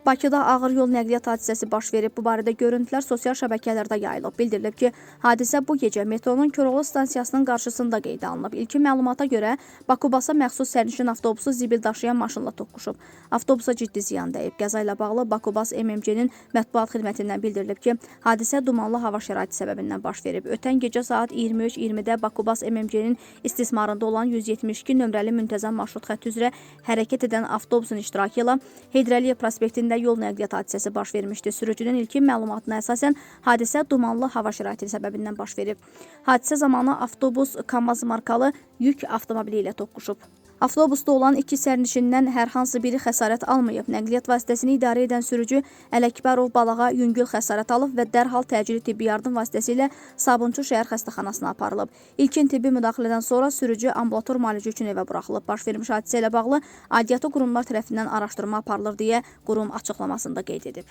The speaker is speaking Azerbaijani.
Bakıda ağır yol nəqliyyat hadisəsi baş verib. Bu barədə görüntülər sosial şəbəkələrdə yayılıb. Bildirilib ki, hadisə bu gecə metronun Koroğlu stansiyasının qarşısında qeydə alınıb. İlkin məlumata görə Bakubasa məxsus sərnişin avtobusu zibil daşıyan maşınla toqquşub. Avtobusa ciddi ziyan dəyib. Qəza ilə bağlı Bakubas MMC-nin mətbuat xidmətindən bildirilib ki, hadisə dumanlı hava şəraiti səbəbindən baş verib. Ötən gecə saat 23:20-də Bakubas MMC-nin istismarında olan 172 nömrəli müntəzəm marşrut xətti üzrə hərəkət edən avtobusun iştirakı ilə Heydər Əliyev prospektində yol nəqliyyat hadisəsi baş vermişdi. Sürücünün ilkin məlumatına əsasən hadisə dumanlı hava şəraiti səbəbindən baş verib. Hadisə zamanı avtobus KAMAZ markalı yük avtomobili ilə toqquşub. Avtobusda olan 2 sərnişindən hər hansı biri xəsarət almayıb. Nəqliyyat vasitəsini idarə edən sürücü Ələkbərov Balağa yüngül xəsarət alıb və dərhal təcili tibbi yardım vasitəsilə Sabunçu şəhər xəstəxanasına aparılıb. İlkin tibbi müdaxilədən sonra sürücü ambulator müalicə üçün evə buraxılıb. Baş vermiş hadisə ilə bağlı aidiyyatı qurumlar tərəfindən araşdırma aparılır deyə qurum açıqlamasında qeyd edib.